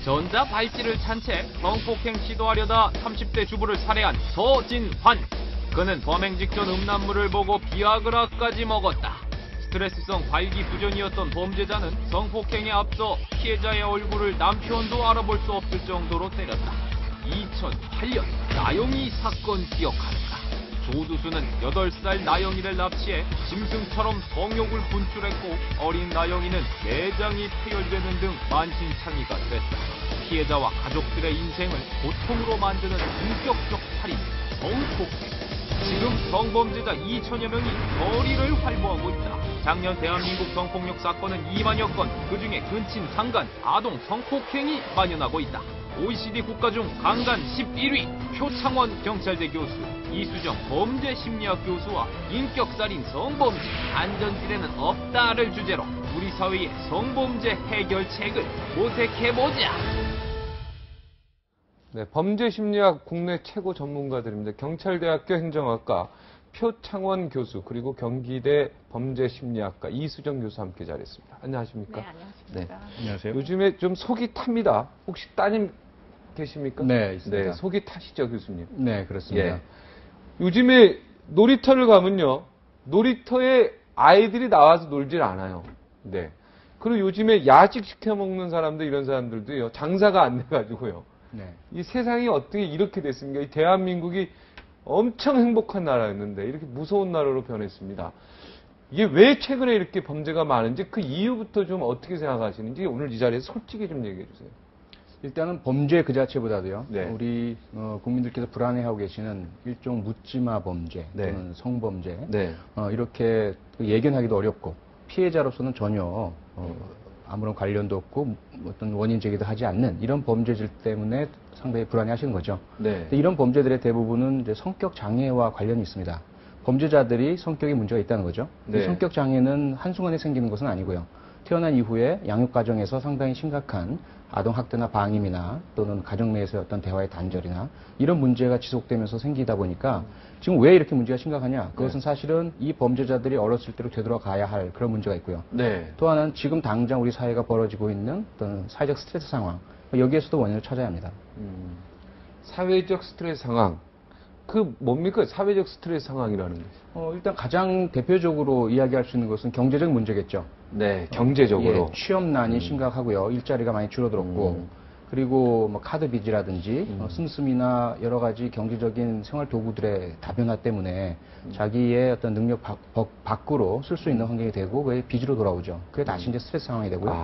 전자 발찌를 찬 채 성폭행 시도하려다 30대 주부를 살해한 서진환. 그는 범행 직전 음란물을 보고 비아그라까지 먹었다. 스트레스성 발기부전이었던 범죄자는 성폭행에 앞서 피해자의 얼굴을 남편도 알아볼 수 없을 정도로 때렸다. 2008년 나영이 사건 기억하는가? 조두수는 8살 나영이를 납치해 짐승처럼 성욕을 분출했고 어린 나영이는 내장이 폐혈되는 등 만신창이가 됐다. 피해자와 가족들의 인생을 고통으로 만드는 본격적 살인, 성폭행. 지금 성범죄자 2천여 명이 거리를 활보하고 있다. 작년 대한민국 성폭력 사건은 2만여 건, 그중에 근친, 상간, 아동 성폭행이 만연하고 있다. OECD 국가 중 강간 11위, 표창원 경찰대 교수, 이수정 범죄심리학 교수와 인격살인 성범죄, 안전지대는 없다를 주제로 우리 사회의 성범죄 해결책을 모색해보자. 네, 범죄심리학 국내 최고 전문가들입니다. 경찰대학교 행정학과 표창원 교수, 그리고 경기대 범죄심리학과 이수정 교수 함께 자리했습니다. 안녕하십니까? 네, 안녕하십니까. 네. 안녕하세요. 요즘에 좀 속이 탑니다. 혹시 따님 계십니까? 네, 있습니다. 네, 속이 타시죠, 교수님? 네, 그렇습니다. 예. 요즘에 놀이터를 가면요, 놀이터에 아이들이 나와서 놀질 않아요. 네. 그리고 요즘에 야식 시켜 먹는 사람들, 이런 사람들도요, 장사가 안 돼가지고요. 네. 이 세상이 어떻게 이렇게 됐습니까? 이 대한민국이 엄청 행복한 나라였는데 이렇게 무서운 나라로 변했습니다. 이게 왜 최근에 이렇게 범죄가 많은지, 그 이유부터 좀 어떻게 생각하시는지 오늘 이 자리에서 솔직히 좀 얘기해 주세요. 일단은 범죄 그 자체보다도요. 네. 우리 국민들께서 불안해하고 계시는 일종 묻지마 범죄 네. 또는 성범죄 네. 이렇게 예견하기도 어렵고 피해자로서는 전혀 아무런 관련도 없고 어떤 원인 제기도 하지 않는 이런 범죄들 때문에 상당히 불안해하시는 거죠. 네. 근데 이런 범죄들의 대부분은 이제 성격 장애와 관련이 있습니다. 범죄자들이 성격에 문제가 있다는 거죠. 네. 성격 장애는 한순간에 생기는 것은 아니고요. 태어난 이후에 양육 과정에서 상당히 심각한 아동 학대나 방임이나 또는 가정 내에서의 어떤 대화의 단절이나 이런 문제가 지속되면서 생기다 보니까 지금 왜 이렇게 문제가 심각하냐? 그것은 사실은 이 범죄자들이 어렸을 때로 되돌아가야 할 그런 문제가 있고요. 네. 또 하나는 지금 당장 우리 사회가 벌어지고 있는 어떤 사회적 스트레스 상황, 여기에서도 원인을 찾아야 합니다. 사회적 스트레스 상황. 그 뭡니까? 사회적 스트레스 상황이라는 게. 일단 가장 대표적으로 이야기할 수 있는 것은 경제적 문제겠죠. 네, 경제적으로. 예, 취업난이 심각하고요. 일자리가 많이 줄어들었고, 그리고 뭐 카드 빚이라든지 씀씀이나 여러 가지 경제적인 생활 도구들의 다변화 때문에 자기의 어떤 능력 밖으로 쓸 수 있는 환경이 되고 그게 빚으로 돌아오죠. 그게 다시 이제 스트레스 상황이 되고요.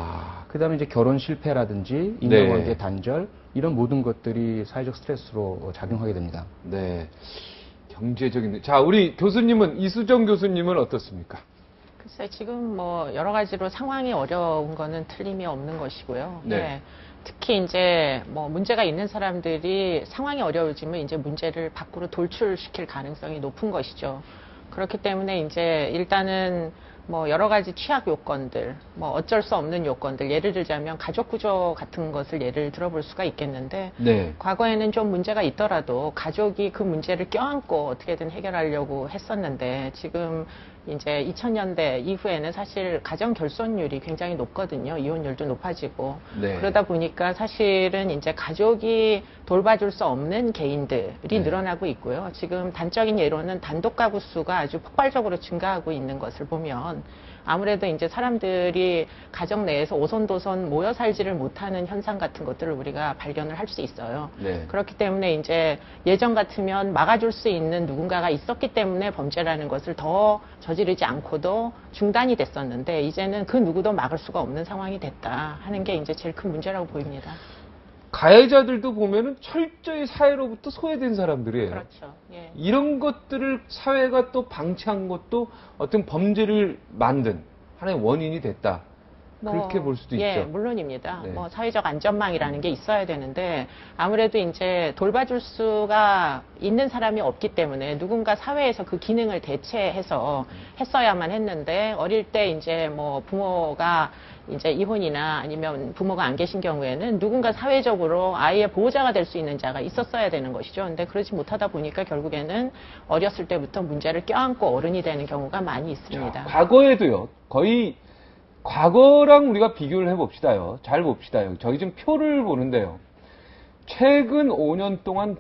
그다음에 이제 결혼 실패라든지 인간관계 네. 단절 이런 모든 것들이 사회적 스트레스로 작용하게 됩니다. 네. 경제적인. 자, 우리 교수님은, 이수정 교수님은 어떻습니까? 글쎄, 지금 뭐 여러 가지로 상황이 어려운 거는 틀림이 없는 것이고요. 네. 예. 특히 이제 뭐 문제가 있는 사람들이 상황이 어려워지면 이제 문제를 밖으로 돌출시킬 가능성이 높은 것이죠. 그렇기 때문에 이제 일단은 뭐 여러 가지 취약 요건들, 뭐 어쩔 수 없는 요건들, 예를 들자면 가족 구조 같은 것을 예를 들어볼 수가 있겠는데, 네. 과거에는 좀 문제가 있더라도 가족이 그 문제를 껴안고 어떻게든 해결하려고 했었는데, 지금 이제 2000년대 이후에는 사실 가정 결손율이 굉장히 높거든요. 이혼율도 높아지고. 네. 그러다 보니까 사실은 이제 가족이 돌봐줄 수 없는 개인들이 늘어나고 있고요. 지금 단적인 예로는 단독 가구 수가 아주 폭발적으로 증가하고 있는 것을 보면 아무래도 이제 사람들이 가정 내에서 오손도손 모여 살지를 못하는 현상 같은 것들을 우리가 발견을 할 수 있어요. 네. 그렇기 때문에 이제 예전 같으면 막아줄 수 있는 누군가가 있었기 때문에 범죄라는 것을 더 저지르지 않고도 중단이 됐었는데 이제는 그 누구도 막을 수가 없는 상황이 됐다 하는 게 이제 제일 큰 문제라고 보입니다. 가해자들도 보면은 철저히 사회로부터 소외된 사람들이에요. 그렇죠. 예. 이런 것들을 사회가 또 방치한 것도 어떤 범죄를 만든 하나의 원인이 됐다. 그렇게 볼 수도 예, 있죠. 물론입니다. 네. 뭐 사회적 안전망이라는 게 있어야 되는데 아무래도 이제 돌봐줄 수가 있는 사람이 없기 때문에 누군가 사회에서 그 기능을 대체해서 했어야만 했는데 어릴 때 이제 뭐 부모가 이제 이혼이나 아니면 부모가 안 계신 경우에는 누군가 사회적으로 아이의 보호자가 될 수 있는 자가 있었어야 되는 것이죠. 근데 그러지 못하다 보니까 결국에는 어렸을 때부터 문제를 껴안고 어른이 되는 경우가 많이 있습니다. 자, 과거에도요, 거의 과거랑 우리가 비교를 해봅시다요. 잘 봅시다요. 저희 지금 표를 보는데요. 최근 5년 동안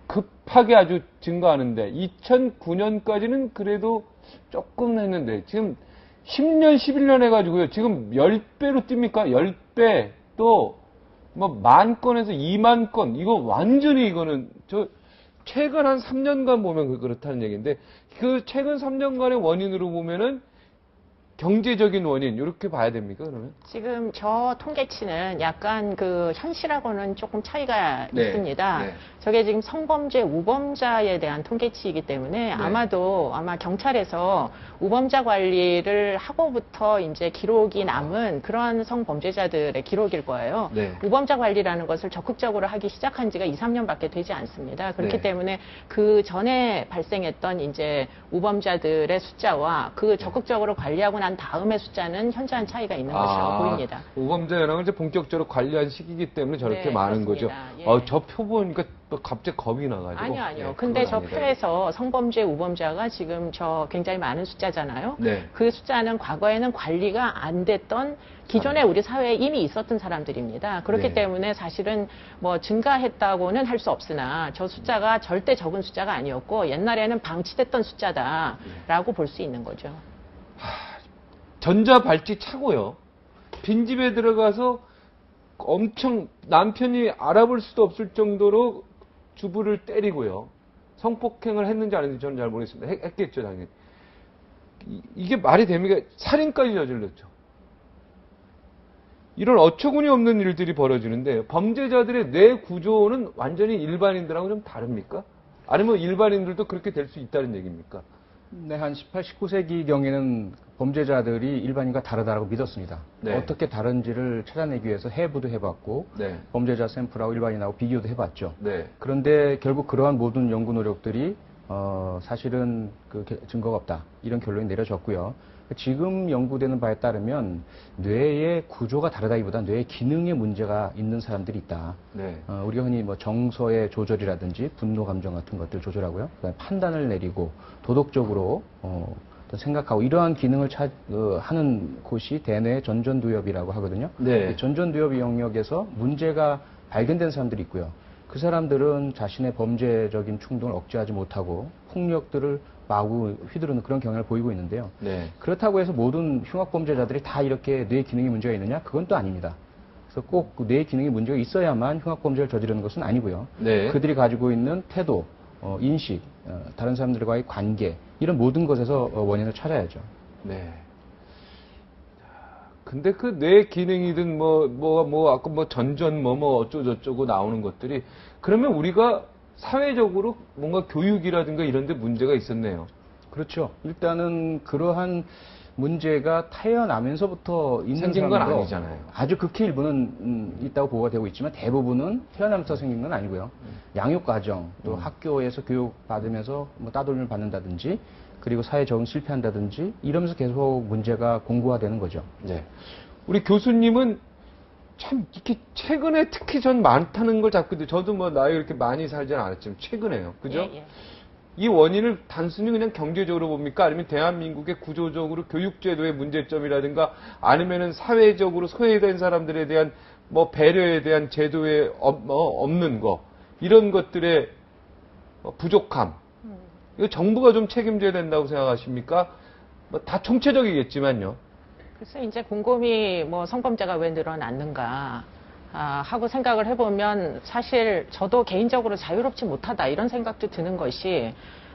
급하게 아주 증가하는데 2009년까지는 그래도 조금 했는데 지금 10년, 11년 해가지고요. 지금 10배로 뜁니까? 10배 또 뭐 10,000건에서 20,000건 이거 완전히 이거는 저 최근 한 3년간 보면 그렇다는 얘기인데 그 최근 3년간의 원인으로 보면은 경제적인 원인 이렇게 봐야 됩니까 그러면? 지금 저 통계치는 약간 그 현실하고는 조금 차이가 네, 있습니다. 네. 저게 지금 성범죄 우범자에 대한 통계치이기 때문에 아마 경찰에서 우범자 관리를 하고부터 이제 기록이 남은 그런 성범죄자들의 기록일 거예요. 네. 우범자 관리라는 것을 적극적으로 하기 시작한 지가 2, 3년밖에 되지 않습니다. 그렇기 네. 때문에 그 전에 발생했던 이제 우범자들의 숫자와 그 적극적으로 관리하고 난 다음의 숫자는 현저한 차이가 있는 것이라고 보입니다. 우범자 현황을 이제 본격적으로 관리한 시기이기 때문에 저렇게 네, 많은 그렇습니다. 거죠. 예. 저 표 보니까 또 갑자기 겁이 나가지고. 아니요. 예, 근데 저 그건 아니다. 표에서 성범죄 우범자가 지금 저 굉장히 많은 숫자잖아요. 네. 그 숫자는 과거에는 관리가 안 됐던 기존에 우리 사회에 이미 있었던 사람들입니다. 그렇기 네. 때문에 사실은 뭐 증가했다고는 할 수 없으나 저 숫자가 절대 적은 숫자가 아니었고 옛날에는 방치됐던 숫자다라고 볼 수 있는 거죠. 전자발찌 차고요. 빈집에 들어가서 엄청 남편이 알아볼 수도 없을 정도로 주부를 때리고요. 성폭행을 했는지 안 했는지 저는 잘 모르겠습니다. 했겠죠, 당연히. 이게 말이 됩니까? 살인까지 저질렀죠. 이런 어처구니 없는 일들이 벌어지는데 범죄자들의 뇌 구조는 완전히 일반인들하고 좀 다릅니까? 아니면 일반인들도 그렇게 될 수 있다는 얘기입니까? 네, 한 18, 19세기경에는 범죄자들이 일반인과 다르다고 믿었습니다. 네. 어떻게 다른지를 찾아내기 위해서 해부도 해봤고 네. 범죄자 샘플하고 일반인하고 비교도 해봤죠. 네. 그런데 결국 그러한 모든 연구 노력들이 사실은 증거가 없다. 이런 결론이 내려졌고요. 지금 연구되는 바에 따르면 뇌의 구조가 다르다기보다 뇌의 기능에 문제가 있는 사람들이 있다. 네. 우리가 흔히 뭐 정서의 조절이라든지 분노 감정 같은 것들 조절하고요. 그다음에 판단을 내리고 도덕적으로 어떤 생각하고 이러한 기능을 하는 곳이 대뇌 전전두엽이라고 하거든요. 네. 이 전전두엽 영역에서 문제가 발견된 사람들이 있고요. 그 사람들은 자신의 범죄적인 충동을 억제하지 못하고 폭력들을 마구 휘두르는 그런 경향을 보이고 있는데요. 네. 그렇다고 해서 모든 흉악범죄자들이 다 이렇게 뇌 기능에 문제가 있느냐? 그건 또 아닙니다. 그래서 꼭 뇌 기능에 문제가 있어야만 흉악범죄를 저지르는 것은 아니고요. 네. 그들이 가지고 있는 태도, 인식, 다른 사람들과의 관계 이런 모든 것에서 원인을 찾아야죠. 네. 근데 그 뇌 기능이든 아까 전전 어쩌고저쩌고 나오는 것들이 그러면 우리가 사회적으로 뭔가 교육이라든가 이런 데 문제가 있었네요. 그렇죠. 일단은 그러한 문제가 태어나면서부터 있는 생긴 건 사람도 아니잖아요. 아주 극히 일부는 있다고 보고가 되고 있지만 대부분은 태어나면서 생긴 건 아니고요. 양육 과정, 또 학교에서 교육 받으면서 뭐 따돌림을 받는다든지 그리고 사회 적응 실패한다든지 이러면서 계속 문제가 공고화되는 거죠. 네. 우리 교수님은 참 이렇게 최근에 특히 전 많다는 걸 자꾸 저도 뭐 나이 그렇게 많이 살지는 않았지만 최근에요. 그죠? 예. 이 원인을 단순히 그냥 경제적으로 봅니까? 아니면 대한민국의 구조적으로 교육제도의 문제점이라든가 아니면은 사회적으로 소외된 사람들에 대한 뭐 배려에 대한 제도에 없는 거 이런 것들의 부족함 이거 정부가 좀 책임져야 된다고 생각하십니까? 뭐 다 총체적이겠지만요. 그래서 이제 곰곰이 뭐 성범죄가 왜 늘어났는가 하고 생각을 해보면 사실 저도 개인적으로 자유롭지 못하다 이런 생각도 드는 것이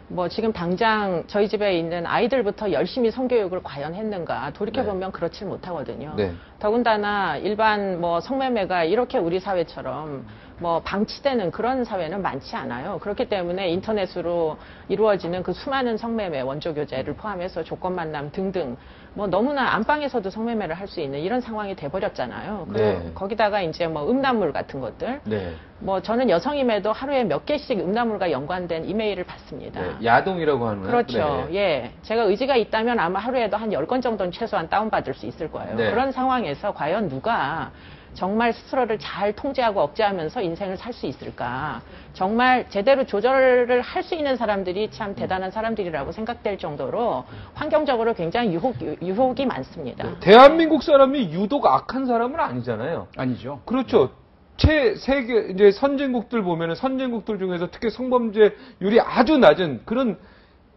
뭐 지금 당장 저희 집에 있는 아이들부터 열심히 성교육을 과연 했는가 돌이켜보면 네. 그렇지 못하거든요. 네. 더군다나 일반 뭐 성매매가 이렇게 우리 사회처럼 뭐 방치되는 그런 사회는 많지 않아요. 그렇기 때문에 인터넷으로 이루어지는 그 수많은 성매매, 원조교제를 포함해서 조건 만남 등등 뭐 너무나 안방에서도 성매매를 할 수 있는 이런 상황이 돼버렸잖아요. 네. 거기다가 이제 뭐 음란물 같은 것들. 네. 뭐 저는 여성임에도 하루에 몇 개씩 음란물과 연관된 이메일을 받습니다. 네. 야동이라고 하는 그렇죠. 네. 예. 제가 의지가 있다면 아마 하루에도 한 10건 정도는 최소한 다운받을 수 있을 거예요. 네. 그런 상황에서 과연 누가 정말 스스로를 잘 통제하고 억제하면서 인생을 살 수 있을까? 정말 제대로 조절을 할 수 있는 사람들이 참 대단한 사람들이라고 생각될 정도로 환경적으로 굉장히 유혹이 많습니다. 대한민국 사람이 유독 악한 사람은 아니잖아요. 아니죠. 그렇죠. 세계 이제 선진국들 보면은 선진국들 중에서 특히 성범죄율이 아주 낮은 그런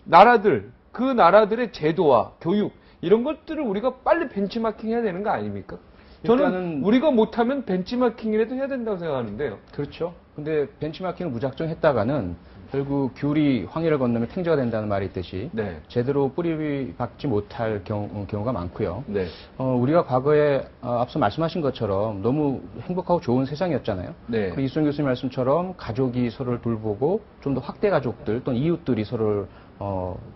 나라들, 그 나라들의 제도와 교육 이런 것들을 우리가 빨리 벤치마킹 해야 되는 거 아닙니까? 저는 우리가 못하면 벤치마킹이라도 해야 된다고 생각하는데요. 그렇죠. 근데 벤치마킹을 무작정 했다가는 결국 귤이 황해를 건너면 탱저가 된다는 말이 있듯이 네. 제대로 뿌리 박지 못할 경우가 많고요. 네. 우리가 과거에 앞서 말씀하신 것처럼 너무 행복하고 좋은 세상이었잖아요. 네. 그 이수영 교수님 말씀처럼 가족이 서로를 돌보고 좀 더 확대 가족들 또는 이웃들이 서로를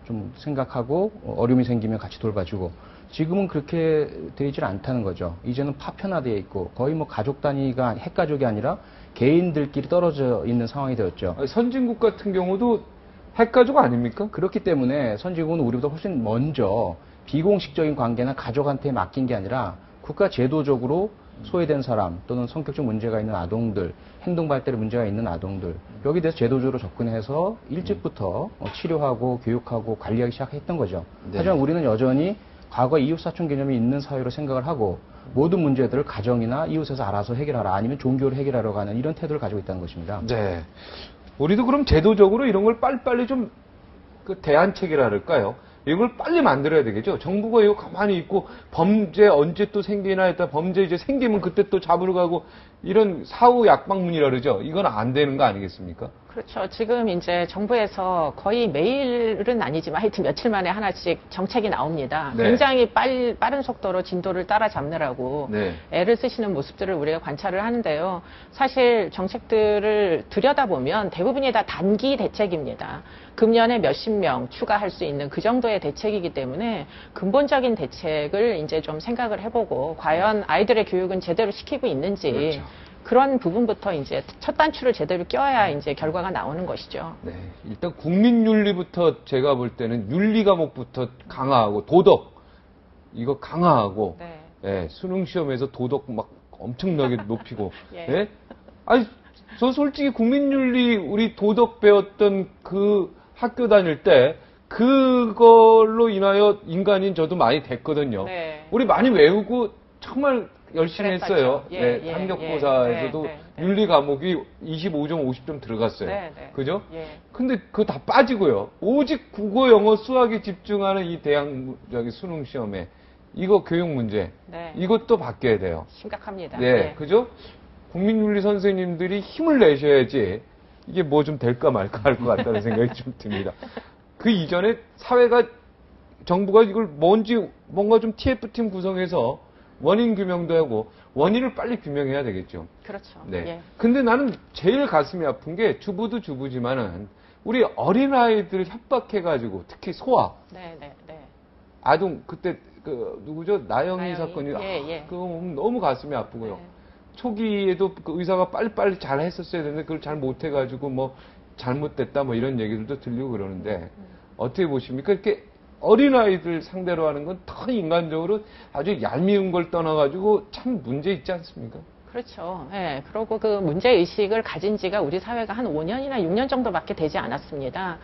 좀 생각하고 어려움이 생기면 같이 돌봐주고 지금은 그렇게 되질 않다는 거죠. 이제는 파편화되어 있고 거의 뭐 가족 단위가 핵가족이 아니라 개인들끼리 떨어져 있는 상황이 되었죠. 선진국 같은 경우도 핵가족 아닙니까? 그렇기 때문에 선진국은 우리보다 훨씬 먼저 비공식적인 관계나 가족한테 맡긴 게 아니라 국가 제도적으로 소외된 사람 또는 성격적 문제가 있는 아동들, 행동 발달에 문제가 있는 아동들 여기에 대해서 제도적으로 접근해서 일찍부터 치료하고 교육하고 관리하기 시작했던 거죠. 네. 하지만 우리는 여전히 과거 이웃사촌 개념이 있는 사회로 생각을 하고 모든 문제들을 가정이나 이웃에서 알아서 해결하라 아니면 종교로 해결하려고 하는 이런 태도를 가지고 있다는 것입니다. 네. 우리도 그럼 제도적으로 이런 걸 빨리빨리 좀 그 대안책이라 할까요? 이걸 빨리 만들어야 되겠죠. 정부가 이거 가만히 있고 범죄 언제 또 생기나 했다 범죄 이제 생기면 그때 또 잡으러 가고 이런 사후 약방문이라 그러죠. 이건 안 되는 거 아니겠습니까? 그렇죠. 지금 이제 정부에서 거의 매일은 아니지만 하여튼 며칠 만에 하나씩 정책이 나옵니다. 네. 굉장히 빠른 속도로 진도를 따라잡느라고 네. 애를 쓰시는 모습들을 우리가 관찰을 하는데요. 사실 정책들을 들여다보면 대부분이 다 단기 대책입니다. 금년에 몇십 명 추가할 수 있는 그 정도의 대책이기 때문에 근본적인 대책을 이제 좀 생각을 해보고 과연 아이들의 교육은 제대로 시키고 있는지 그렇죠. 그런 부분부터 이제 첫 단추를 제대로 껴야 이제 결과가 나오는 것이죠. 네. 일단 국민윤리부터 제가 볼 때는 윤리 과목부터 강화하고 도덕 이거 강화하고 네. 예, 수능 시험에서 도덕 막 엄청나게 높이고 예. 예? 아니 저 솔직히 국민윤리 우리 도덕 배웠던 그 학교 다닐 때 그걸로 인하여 인간인 저도 많이 됐거든요. 네. 우리 많이 외우고 정말 열심히 그랬었죠. 했어요. 예, 네, 예, 학력고사에서도 예, 네. 윤리 과목이 25점, 50점 들어갔어요. 네, 네. 그죠? 예. 근데 그거 다 빠지고요. 오직 국어, 영어, 수학에 집중하는 이 대학 수능 시험에 이거 교육 문제 네. 이것도 바뀌어야 돼요. 심각합니다. 네, 예. 그죠? 국민윤리 선생님들이 힘을 내셔야지 이게 뭐 좀 될까 말까 할 것 같다는 생각이 좀 듭니다. 그 이전에 사회가 정부가 이걸 뭔가 좀 TF팀 구성해서 원인 규명도 하고 원인을 빨리 규명해야 되겠죠. 그렇죠. 네. 예. 근데 나는 제일 가슴이 아픈 게 주부도 주부지만은 우리 어린아이들 협박해가지고 특히 소아, 네, 네, 네. 아동 그때 그 누구죠? 나영이 나영이. 사건이 예, 예. 그거 보면 너무 가슴이 아프고요. 네. 초기에도 그 의사가 빨리빨리 잘 했었어야 되는데 그걸 잘 못해가지고 뭐 잘못됐다 뭐 이런 얘기들도 들리고 그러는데 어떻게 보십니까? 이렇게 어린아이들 상대로 하는 건 더 인간적으로 아주 얄미운 걸 떠나가지고 참 문제 있지 않습니까? 그렇죠. 예. 그리고 그 문제의식을 가진 지가 우리 사회가 한 5년이나 6년 정도밖에 되지 않았습니다.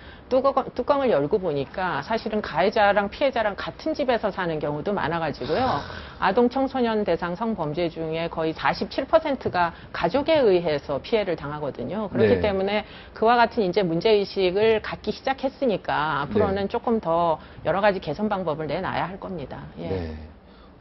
뚜껑을 열고 보니까 사실은 가해자랑 피해자랑 같은 집에서 사는 경우도 많아가지고요. 아동 청소년 대상 성범죄 중에 거의 47%가 가족에 의해서 피해를 당하거든요. 그렇기 네. 때문에 그와 같은 이제 문제의식을 갖기 시작했으니까 앞으로는 네. 조금 더 여러 가지 개선 방법을 내놔야 할 겁니다. 예. 네.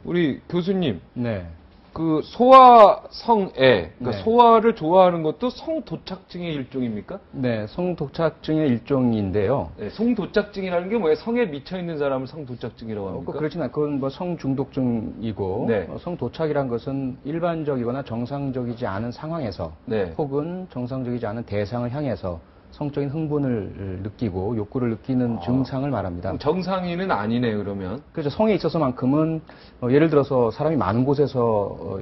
우리 교수님, 네. 그 소아성애, 그러니까 네. 소아를 좋아하는 것도 성도착증의 일종입니까? 네, 성도착증의 일종인데요. 네, 성도착증이라는 게 뭐예요? 성에 미쳐 있는 사람을 성도착증이라고 합니까? 그렇진 않고 그건 뭐 성중독증이고 네. 성도착이란 것은 일반적이거나 정상적이지 않은 상황에서 네. 혹은 정상적이지 않은 대상을 향해서 성적인 흥분을 느끼고 욕구를 느끼는 증상을 말합니다. 정상인은 아니네 그러면. 그래서 성에 있어서만큼은 예를 들어서 사람이 많은 곳에서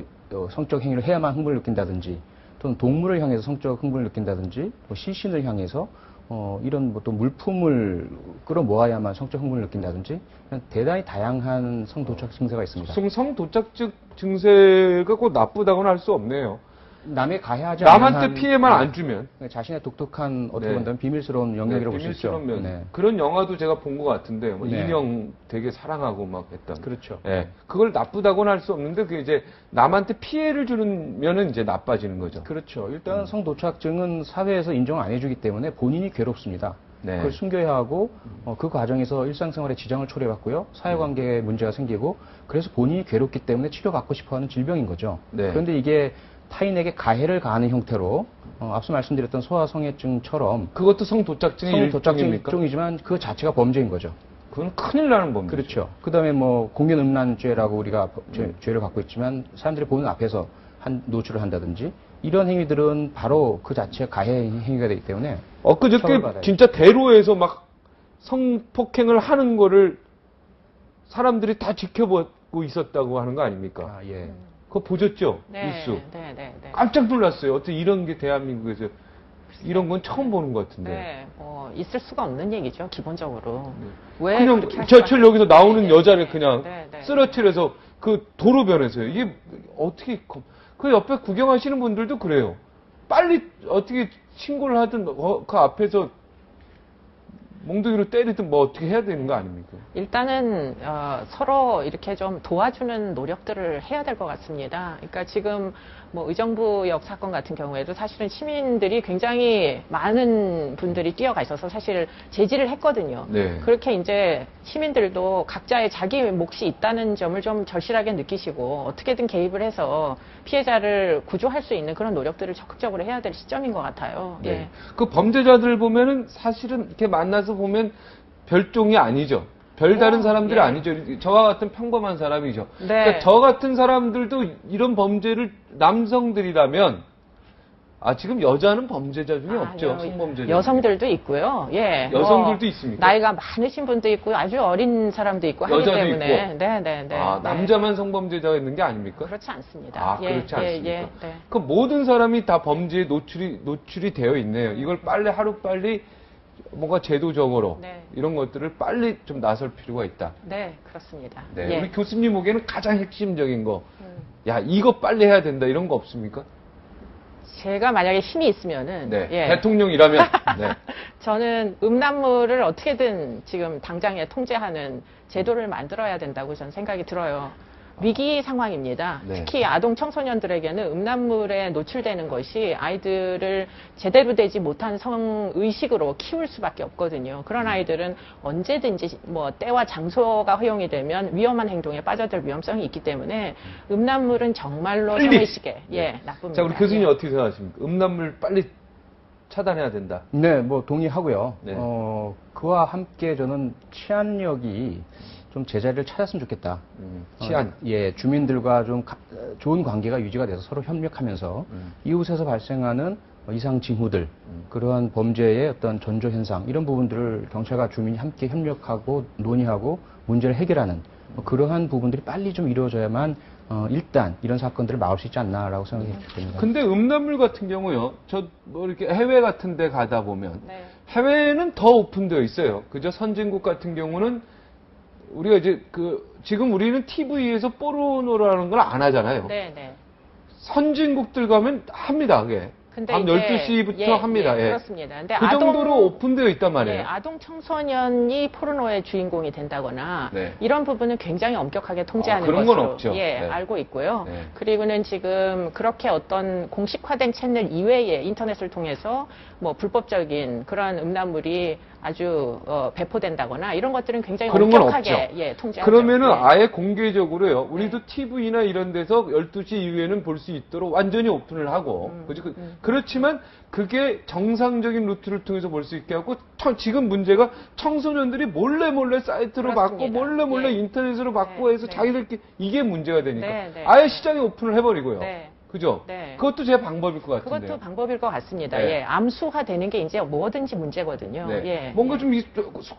성적 행위를 해야만 흥분을 느낀다든지 또는 동물을 향해서 성적 흥분을 느낀다든지 뭐 시신을 향해서 이런 뭐 또 물품을 끌어모아야만 성적 흥분을 느낀다든지 대단히 다양한 성도착 증세가 있습니다. 성도착 증세가 꼭 나쁘다고는 할 수 없네요. 남의 가해하지 남한테 않은 피해만 안 주면 자신의 독특한 어떻게 네. 본다면 비밀스러운 영역이라고 볼 수 있죠. 비밀스러운 면. 네. 그런 영화도 제가 본 것 같은데 뭐 네. 인형 되게 사랑하고 막 했던. 그렇죠. 예. 그걸 나쁘다고는 할 수 없는데 그게 이제 남한테 피해를 주면은 이제 나빠지는 거죠. 그렇죠. 일단 성도착증은 사회에서 인정 안 해주기 때문에 본인이 괴롭습니다. 네. 그걸 숨겨야 하고 그 과정에서 일상생활에 지장을 초래받고요. 사회관계에 문제가 생기고 그래서 본인이 괴롭기 때문에 치료받고 싶어하는 질병인 거죠. 네. 그런데 이게 타인에게 가해를 가하는 형태로 앞서 말씀드렸던 소아성애증처럼 그것도 성도착증의 일종입니까? 일종이지만 그 자체가 범죄인 거죠. 그건 큰일 나는 범죄죠. 그렇죠. 그다음에 뭐 공연음란죄라고 우리가 죄를 갖고 있지만 사람들이 보는 앞에서 노출을 한다든지 이런 행위들은 바로 그 자체가 가해 행위가 되기 때문에 엊그저께 처벌받아야죠. 진짜 대로에서 막 성폭행을 하는 거를 사람들이 다 지켜보고 있었다고 하는 거 아닙니까? 아, 예. 그거 보셨죠? 네, 뉴스. 네, 네, 네. 깜짝 놀랐어요. 어떻게 이런 게 대한민국에서 이런 건 처음 보는 것 같은데. 네, 있을 수가 없는 얘기죠, 기본적으로. 왜 그냥 그렇게 할 저철 수밖에 여기서 나오는 네, 여자를 네, 그냥 네, 네. 쓰러뜨려서 그 도로변에서요. 이게 어떻게 그 옆에 구경하시는 분들도 그래요. 빨리 어떻게 신고를 하든 그 앞에서 몽둥이로 때리든 뭐 어떻게 해야 되는 거 아닙니까? 일단은 서로 이렇게 좀 도와주는 노력들을 해야 될 것 같습니다. 그러니까 지금 뭐 의정부역 사건 같은 경우에도 사실은 시민들이 굉장히 많은 분들이 뛰어가 있어서 사실 제지를 했거든요. 네. 그렇게 이제 시민들도 각자의 자기 몫이 있다는 점을 좀 절실하게 느끼시고 어떻게든 개입을 해서 피해자를 구조할 수 있는 그런 노력들을 적극적으로 해야 될 시점인 것 같아요. 네. 예. 그 범죄자들 보면은 사실은 이렇게 만나서 보면 별종이 아니죠. 별다른 사람들이 예. 아니죠. 저와 같은 평범한 사람이죠. 네. 그러니까 저 같은 사람들도 이런 범죄를 남성들이라면 지금 여자는 범죄자 중에 없죠. 성범죄자. 여성들도 있고요. 예. 여성들도 있습니까? 나이가 많으신 분도 있고 아주 어린 사람도 있고 하기 여자도 때문에. 있고. 네, 네, 네. 남자만 성범죄자가 있는 게 아닙니까? 그렇지 않습니다. 그렇지 않습니까? 네. 그 모든 사람이 다 범죄에 노출이 되어 있네요. 이걸 빨리 하루빨리 뭔가 제도적으로 네. 이런 것들을 빨리 좀 나설 필요가 있다. 네, 그렇습니다. 네. 예. 우리 교수님 보기에는 가장 핵심적인 거. 야, 이거 빨리 해야 된다. 이런 거 없습니까? 제가 만약에 힘이 있으면은 네. 예. 대통령이라면. 네. 저는 음란물을 어떻게든 지금 당장에 통제하는 제도를 만들어야 된다고 저는 생각이 들어요. 위기 상황입니다. 네. 특히 아동 청소년들에게는 음란물에 노출되는 것이 아이들을 제대로 되지 못한 성의식으로 키울 수밖에 없거든요. 그런 아이들은 언제든지 뭐 때와 장소가 허용이 되면 위험한 행동에 빠져들 위험성이 있기 때문에 음란물은 정말로 빨리! 성의식에 나쁩니다. 자, 우리 교수님 예. 어떻게 생각하십니까? 음란물 빨리 차단해야 된다. 네, 뭐 동의하고요. 네. 그와 함께 저는 치안력이 좀 제자리를 찾았으면 좋겠다. 치안. 예, 주민들과 좀 좋은 관계가 유지가 돼서 서로 협력하면서 이웃에서 발생하는 이상 징후들, 그러한 범죄의 어떤 전조 현상 이런 부분들을 경찰과 주민이 함께 협력하고 논의하고 문제를 해결하는 그러한 부분들이 빨리 좀 이루어져야만 일단 이런 사건들을 막을 수 있지 않나라고 생각이 됩니다. 근데 음란물 같은 경우요. 뭐 이렇게 해외 같은 데 가다 보면 네. 해외는 더 오픈되어 있어요. 그죠? 선진국 같은 경우는 우리가 이제 지금 우리는 TV에서 포르노라는 걸 안 하잖아요. 네, 네. 선진국들 가면 합니다, 그게. 근데 밤 이제 12시부터 합니다. 예. 그렇습니다. 근데 그 정도로 오픈되어 있단 말이에요. 아동 청소년이 포르노의 주인공이 된다거나 네. 이런 부분은 굉장히 엄격하게 통제하는 그런 건 것으로 없죠. 네. 알고 있고요. 네. 그리고는 지금 그렇게 어떤 공식화된 채널 이외에 인터넷을 통해서 뭐 불법적인 그런 음란물이 아주 배포된다거나 이런 것들은 굉장히 그런 건 엄격하게 없죠. 통제하죠. 그러면은 네. 아예 공개적으로요. 우리도 TV나 이런 데서 12시 이후에는 볼 수 있도록 완전히 오픈을 하고. 그죠? 그렇지만 그게 정상적인 루트를 통해서 볼 수 있게 하고 지금 문제가 청소년들이 몰래 사이트로 받고 그렇습니다. 몰래 예. 인터넷으로 받고 네, 해서 네. 자기들끼리 이게 문제가 되니까 네. 아예 시장에 오픈을 해버리고요. 네. 그죠? 네. 그것도 제 방법일 것 같은데요. 그것도 방법일 것 같습니다. 네. 예, 암수화되는 게 이제 뭐든지 문제거든요. 네. 예, 뭔가 예. 좀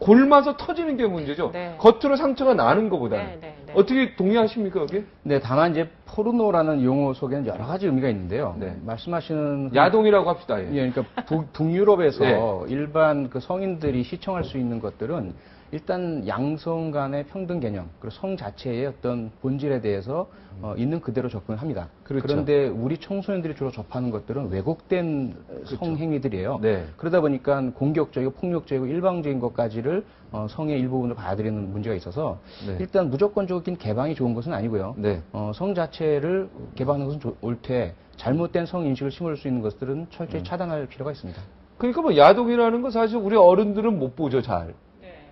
골마서 터지는 게 문제죠. 네. 겉으로 상처가 나는 것보다는. 네. 어떻게 동의하십니까, 여기? 네, 다만 이제 포르노라는 용어 속에는 여러 가지 의미가 있는데요. 네. 말씀하시는 야동이라고 합시다. 예. 예, 그러니까 북유럽에서 네. 일반 그 성인들이 시청할 수 있는 것들은 일단 양성 간의 평등 개념, 그리고 성 자체의 어떤 본질에 대해서 있는 그대로 접근합니다. 그렇죠. 그런데 우리 청소년들이 주로 접하는 것들은 왜곡된 성행위들이에요. 네. 그러다 보니까 공격적이고 폭력적이고 일방적인 것까지를 성의 일부분으로 받아들이는 문제가 있어서 네. 일단 무조건적인 개방이 좋은 것은 아니고요. 네. 성 자체를 개방하는 것은 옳되 잘못된 성 인식을 심을 수 있는 것들은 철저히 차단할 필요가 있습니다. 그러니까 뭐 야동이라는 거 사실 우리 어른들은 못 보죠, 잘.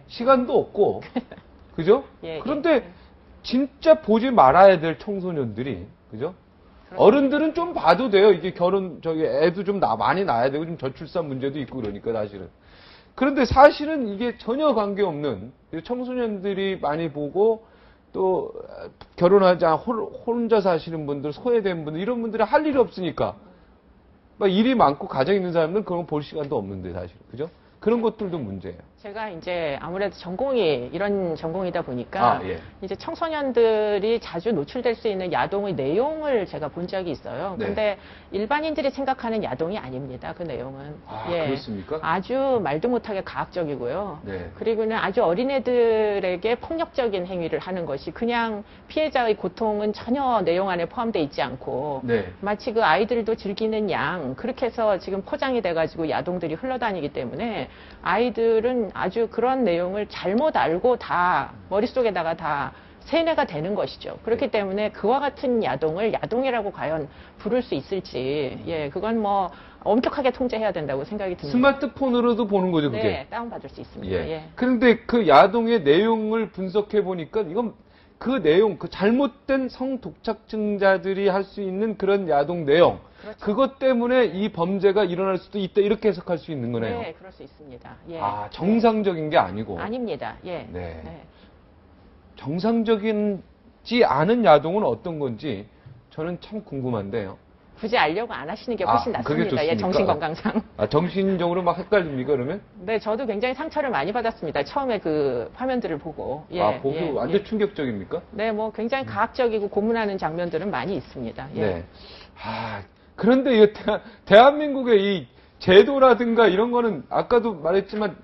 시간도 없고. 그죠? 예, 그런데 예. 진짜 보지 말아야 될 청소년들이, 그죠? 어른들은 좀 봐도 돼요. 이게 애도 좀 많이 낳아야 되고 좀 저출산 문제도 있고 그러니까 사실은. 그런데 사실은 이게 전혀 관계없는 청소년들이 많이 보고 또 결혼하지 않고 혼자 사시는 분들, 소외된 분들, 이런 분들이 할 일이 없으니까 막 일이 많고 가정 있는 사람들은 그런 거 볼 시간도 없는데 사실. 그죠? 그런 것들도 문제예요. 제가 이제 아무래도 전공이 이런 전공이다 보니까 예. 이제 청소년들이 자주 노출될 수 있는 야동의 내용을 제가 본 적이 있어요. 네. 근데 일반인들이 생각하는 야동이 아닙니다. 그 내용은. 그렇습니까? 아주 말도 못하게 과학적이고요. 네. 그리고는 아주 어린애들에게 폭력적인 행위를 하는 것이 그냥 피해자의 고통은 전혀 내용 안에 포함되어 있지 않고 네. 마치 그 아이들도 즐기는 양 그렇게 해서 지금 포장이 돼가지고 야동들이 흘러다니기 때문에 아이들은 아주 그런 내용을 잘못 알고 다 머릿속에다가 다 세뇌가 되는 것이죠. 그렇기 때문에 그와 같은 야동을 야동이라고 과연 부를 수 있을지, 예, 그건 뭐 엄격하게 통제해야 된다고 생각이 듭니다. 스마트폰으로도 보는 거죠, 그게? 네, 다운받을 수 있습니다. 예. 그런데 그 야동의 내용을 분석해 보니까 이건 그 내용, 그 잘못된 성독착증자들이 할 수 있는 그런 야동 내용, 그렇죠. 그것 때문에 이 범죄가 일어날 수도 있다, 이렇게 해석할 수 있는 거네요. 네, 그럴 수 있습니다. 예. 정상적인 게 아니고. 아닙니다. 예. 네. 정상적이지 않은 야동은 어떤 건지 저는 참 궁금한데요. 굳이 알려고 안 하시는 게 훨씬 그게 낫습니다. 예, 좋습니까? 정신건강상. 정신적으로 막 헷갈립니까, 그러면? 네, 저도 굉장히 상처를 많이 받았습니다. 처음에 그 화면들을 보고. 보고 완전 충격적입니까? 네, 뭐 굉장히 과학적이고 고문하는 장면들은 많이 있습니다. 예. 네. 그런데 이 대한민국의 이 제도라든가 이런 거는 아까도 말했지만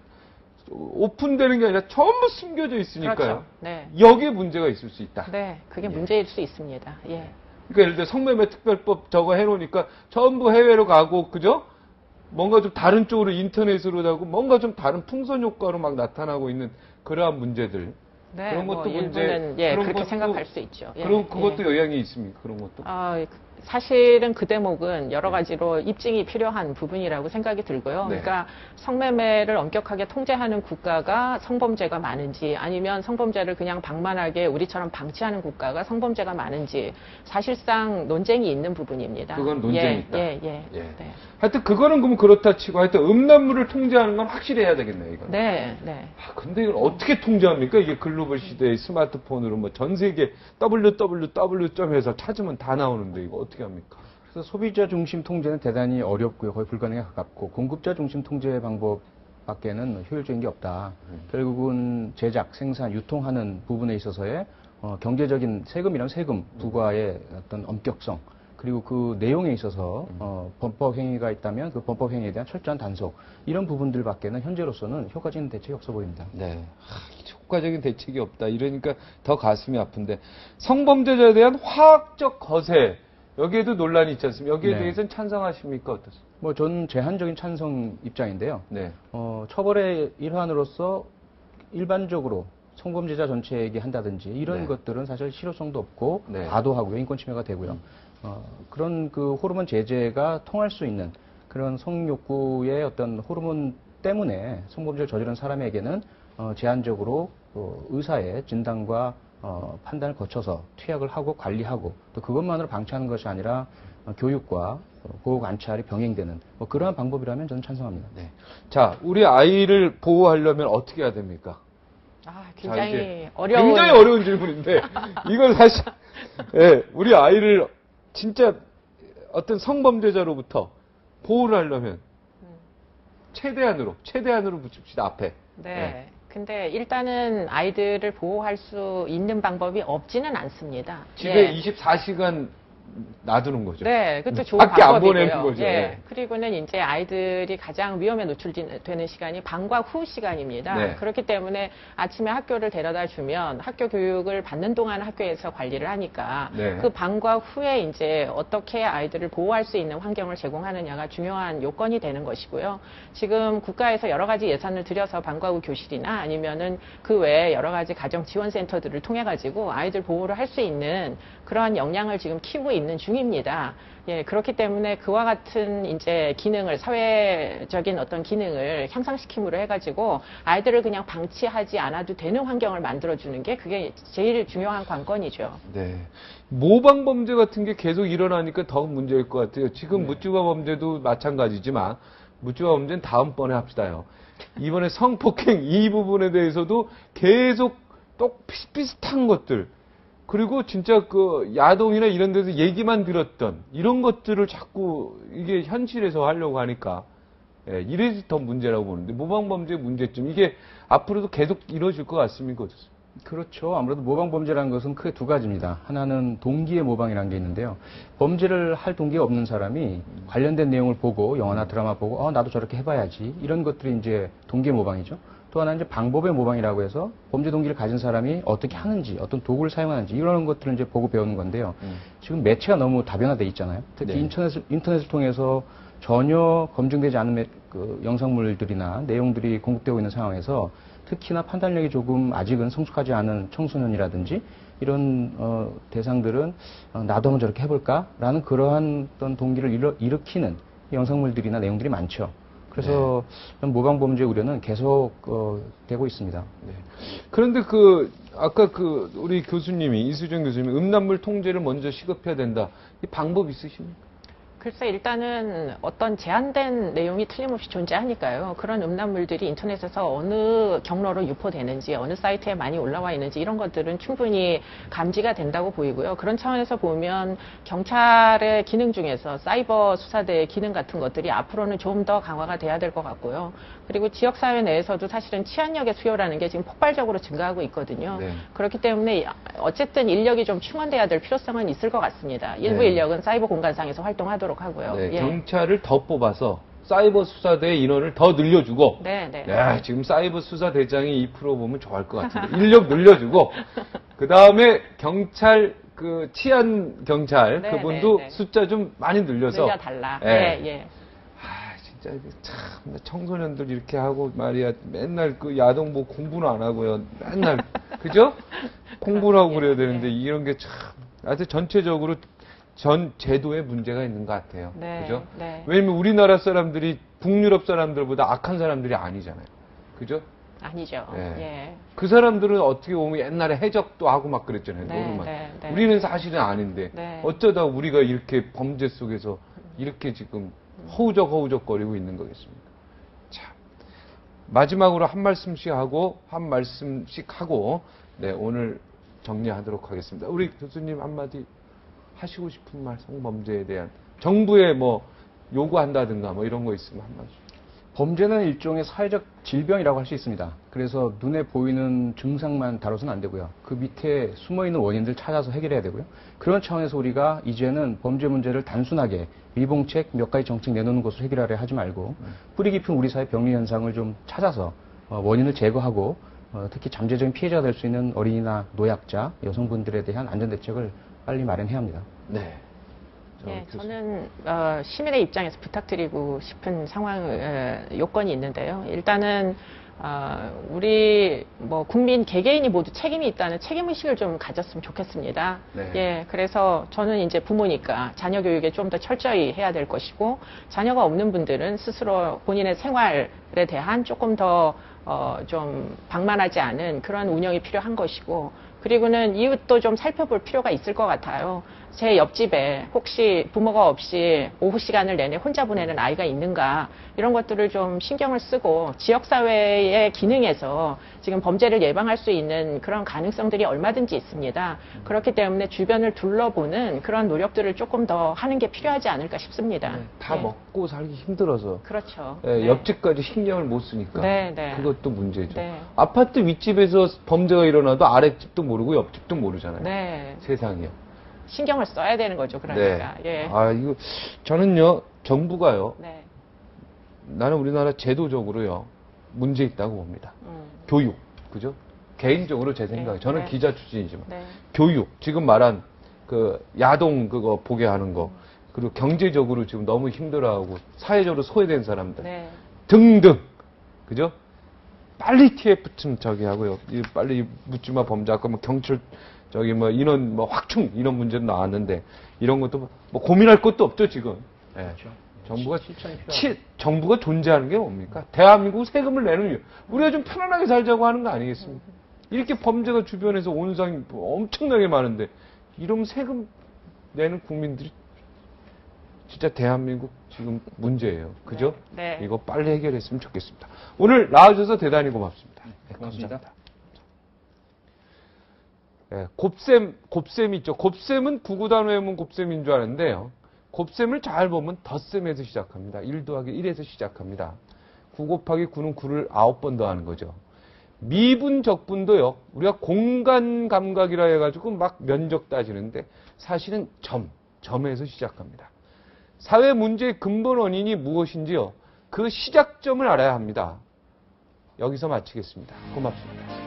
오픈되는 게 아니라 전부 숨겨져 있으니까요. 그렇죠. 네. 여기에 문제가 있을 수 있다. 네, 그게 문제일 수 있습니다. 예. 그러니까 예를 들어 성매매 특별법 저거 해놓으니까 전부 해외로 가고, 그죠? 뭔가 좀 다른 쪽으로 인터넷으로 하고 뭔가 좀 다른 풍선 효과로 막 나타나고 있는 그러한 문제들. 네, 그런 것도 문제. 일부는 그런 그렇게 것도, 생각할 수 있죠. 예, 그럼 그것도 영향이 있습니까? 그런 것도. 사실은 그 대목은 여러 가지로 입증이 필요한 부분이라고 생각이 들고요. 네. 그러니까 성매매를 엄격하게 통제하는 국가가 성범죄가 많은지 아니면 성범죄를 그냥 방만하게 우리처럼 방치하는 국가가 성범죄가 많은지 사실상 논쟁이 있는 부분입니다. 그건 논쟁이 있다. 네. 하여튼 그거는 그럼 그렇다 치고 하여튼 음란물을 통제하는 건 확실히 해야 되겠네요, 이건. 네. 근데 이걸 어떻게 통제합니까? 이게 글로벌 시대의 스마트폰으로 뭐 전 세계 www.해서 찾으면 다 나오는데 이거 어떻게 합니까? 그래서 소비자 중심 통제는 대단히 어렵고요. 거의 불가능에 가깝고 공급자 중심 통제 방법밖에는 효율적인 게 없다. 결국은 제작, 생산, 유통하는 부분에 있어서의 경제적인 세금이란 세금 부과의 어떤 엄격성 그리고 그 내용에 있어서 범법 행위가 있다면 그 범법 행위에 대한 철저한 단속 이런 부분들밖에는 현재로서는 효과적인 대책이 없어 보입니다. 네, 효과적인 대책이 없다. 이러니까 더 가슴이 아픈데 성범죄자에 대한 화학적 거세 여기에도 논란이 있지 않습니까? 여기에 네. 대해서는 찬성하십니까? 어떠세요? 뭐 전 제한적인 찬성 입장인데요. 네. 처벌의 일환으로서 일반적으로 성범죄자 전체에게 한다든지 이런 네. 것들은 사실 실효성도 없고 네. 과도하고요. 인권 침해가 되고요. 그런 그 호르몬 제제가 통할 수 있는 그런 성욕구의 어떤 호르몬 때문에 성범죄를 저지른 사람에게는 제한적으로 의사의 진단과 판단을 거쳐서 투약을 하고 관리하고 또 그것만으로 방치하는 것이 아니라 교육과 보호 관찰이 병행되는 뭐 그러한 방법이라면 저는 찬성합니다. 네. 자, 우리 아이를 보호하려면 어떻게 해야 됩니까? 굉장히 굉장히 어려운 질문인데 이건 사실 우리 아이를 진짜 어떤 성범죄자로부터 보호를 하려면 최대한으로 붙입시다 앞에. 네. 근데 일단은 아이들을 보호할 수 있는 방법이 없지는 않습니다. 집에 예. 24시간 놔두는 거죠. 네, 그것도 좋은 밖에 안 방법이고요. 보내는 거죠. 예. 네. 그리고는 이제 아이들이 가장 위험에 노출되는 시간이 방과 후 시간입니다. 네. 그렇기 때문에 아침에 학교를 데려다 주면 학교 교육을 받는 동안 학교에서 관리를 하니까 네. 그 방과 후에 이제 어떻게 아이들을 보호할 수 있는 환경을 제공하느냐가 중요한 요건이 되는 것이고요. 지금 국가에서 여러 가지 예산을 들여서 방과 후 교실이나 아니면은 그 외에 여러 가지 가정 지원 센터들을 통해 가지고 아이들 보호를 할 수 있는 그러한 역량을 지금 키우고 있는 중입니다. 예, 그렇기 때문에 그와 같은 이제 기능을, 사회적인 어떤 기능을 향상시킴으로 해가지고 아이들을 그냥 방치하지 않아도 되는 환경을 만들어주는 게 그게 제일 중요한 관건이죠. 네. 모방 범죄 같은 게 계속 일어나니까 더 문제일 것 같아요. 지금 네. 묻주가 범죄도 마찬가지지만 묻주가 범죄는 다음번에 합시다요. 이번에 성폭행 이 부분에 대해서도 계속 똑 비슷비슷한 것들 그리고 진짜 그 야동이나 이런 데서 얘기만 들었던 이런 것들을 자꾸 이게 현실에서 하려고 하니까 예, 이래서 더 문제라고 보는데 모방범죄의 문제점 이게 앞으로도 계속 이루어질 것 같습니까? 어떻습니까? 그렇죠. 아무래도 모방범죄라는 것은 크게 두 가지입니다. 하나는 동기의 모방이라는 게 있는데요. 범죄를 할 동기가 없는 사람이 관련된 내용을 보고 영화나 드라마 보고 나도 저렇게 해봐야지 이런 것들이 이제 동기의 모방이죠. 또 하나는 이제 방법의 모방이라고 해서 범죄 동기를 가진 사람이 어떻게 하는지, 어떤 도구를 사용하는지 이런 것들을 이제 보고 배우는 건데요. 지금 매체가 너무 다변화돼 있잖아요. 특히 네. 인터넷을 통해서 전혀 검증되지 않은 그 영상물들이나 내용들이 공급되고 있는 상황에서 특히나 판단력이 조금 아직은 성숙하지 않은 청소년이라든지 이런 대상들은 나도 한번 저렇게 해볼까라는 그러한 어떤 동기를 일으키는 영상물들이나 내용들이 많죠. 그래서 모방 범죄 우려는 계속 되고 있습니다. 네. 그런데 아까 우리 교수님이 이수정 교수님이 음란물 통제를 먼저 시급해야 된다. 이 방법 있으십니까? 글쎄 일단은 어떤 제한된 내용이 틀림없이 존재하니까요. 그런 음란물들이 인터넷에서 어느 경로로 유포되는지 어느 사이트에 많이 올라와 있는지 이런 것들은 충분히 감지가 된다고 보이고요. 그런 차원에서 보면 경찰의 기능 중에서 사이버 수사대의 기능 같은 것들이 앞으로는 좀 더 강화가 돼야 될 것 같고요. 그리고 지역사회 내에서도 사실은 치안력의 수요라는 게 지금 폭발적으로 증가하고 있거든요. 네. 그렇기 때문에 어쨌든 인력이 좀 충원돼야 될 필요성은 있을 것 같습니다. 일부 네. 인력은 사이버 공간상에서 활동하도록 하고요. 네, 예. 경찰을 더 뽑아서 사이버 수사대 인원을 더 늘려주고 네, 네. 야, 지금 사이버 수사 대장이 2% 보면 좋아할 것 같은데 인력 늘려주고 그 다음에 경찰 치안 경찰 네, 그분도 네, 네. 숫자 좀 많이 늘려서 늘려달라. 예. 예, 예. 진짜 이게 참 청소년들 이렇게 하고 말이야 맨날 야동부 공부는 안 하고요 맨날 그죠? 공부를 하고 그래야 되는데 이런 게 참 하여튼 전체적으로 전 제도에 문제가 있는 것 같아요. 네, 그죠? 네. 왜냐면 우리나라 사람들이 북유럽 사람들보다 악한 사람들이 아니잖아요. 그죠? 아니죠. 예. 예. 그 사람들은 어떻게 보면 옛날에 해적도 하고 막 그랬잖아요. 네, 노름만. 네, 네. 우리는 사실은 아닌데 네. 어쩌다 우리가 이렇게 범죄 속에서 이렇게 지금 허우적거리고 있는 거겠습니까? 자, 마지막으로 한 말씀씩 하고 네, 오늘 정리하도록 하겠습니다. 우리 교수님 한마디 하시고 싶은 말, 성범죄에 대한 정부에 뭐 요구한다든가 뭐 이런 거 있으면 한마디. 범죄는 일종의 사회적 질병이라고 할 수 있습니다. 그래서 눈에 보이는 증상만 다뤄서는 안 되고요. 그 밑에 숨어있는 원인들 찾아서 해결해야 되고요. 그런 차원에서 우리가 이제는 범죄 문제를 단순하게 미봉책 몇 가지 정책 내놓는 것으로 해결하려 하지 말고 뿌리 깊은 우리 사회 병리 현상을 좀 찾아서 원인을 제거하고 특히 잠재적인 피해자가 될 수 있는 어린이나 노약자, 여성분들에 대한 안전대책을 빨리 마련해야 합니다. 네. 예, 저는 시민의 입장에서 부탁드리고 싶은 요건이 있는데요. 일단은 우리 국민 개개인이 모두 책임이 있다는 책임의식을 좀 가졌으면 좋겠습니다. 네. 예, 그래서 저는 이제 부모니까 자녀 교육에 좀 더 철저히 해야 될 것이고 자녀가 없는 분들은 스스로 본인의 생활에 대한 조금 더 좀 방만하지 않은 그런 운영이 필요한 것이고 그리고는 이웃도 좀 살펴볼 필요가 있을 것 같아요. 제 옆집에 혹시 부모가 없이 오후 시간을 내내 혼자 보내는 아이가 있는가 이런 것들을 좀 신경을 쓰고 지역사회의 기능에서 지금 범죄를 예방할 수 있는 그런 가능성들이 얼마든지 있습니다. 그렇기 때문에 주변을 둘러보는 그런 노력들을 조금 더 하는 게 필요하지 않을까 싶습니다. 다 네. 먹고 살기 힘들어서 그렇죠. 예, 네. 옆집까지 신경을 못 쓰니까 네, 네. 그것도 문제죠. 네. 아파트 윗집에서 범죄가 일어나도 아랫집도 모르고 옆집도 모르잖아요. 네. 세상이요. 신경을 써야 되는 거죠. 그러니까. 예. 아, 이거 저는요 정부가요. 네. 나는 우리나라 제도적으로요 문제 있다고 봅니다. 교육, 그죠? 개인적으로 제 생각에 네, 저는 네. 기자 출신이지만 네. 교육 지금 말한 그 야동 그거 보게 하는 거 그리고 경제적으로 지금 너무 힘들어하고 사회적으로 소외된 사람들 네. 등등, 그죠? 빨리 TF 좀 저기 하고요. 빨리 묻지마 범죄 아까 뭐 경찰 저기 뭐 인원 뭐 확충 이런 문제도 나왔는데 이런 것도 뭐 고민할 것도 없죠 지금. 예. 그렇죠. 정부가 실천이 필요하죠. 정부가 존재하는 게 뭡니까? 대한민국 세금을 내는 이유. 우리가 좀 편안하게 살자고 하는 거 아니겠습니까? 이렇게 범죄가 주변에서 온상이 엄청나게 많은데 이러면 세금 내는 국민들이 진짜 대한민국 지금 문제예요. 그죠? 네. 네. 이거 빨리 해결했으면 좋겠습니다. 오늘 나와주셔서 대단히 고맙습니다. 네, 고맙습니다. 감사합니다. 네, 곱셈 있죠. 곱셈은 구구단 외우면 곱셈인 줄 아는데요. 곱셈을 잘 보면 덧셈에서 시작합니다. 1 더하기 1에서 시작합니다. 9 곱하기 9는 9를 9번 더하는 거죠. 미분, 적분도요. 우리가 공간 감각이라 해가지고 막 면적 따지는데 사실은 점에서 시작합니다. 사회 문제의 근본 원인이 무엇인지요. 그 시작점을 알아야 합니다. 여기서 마치겠습니다. 고맙습니다.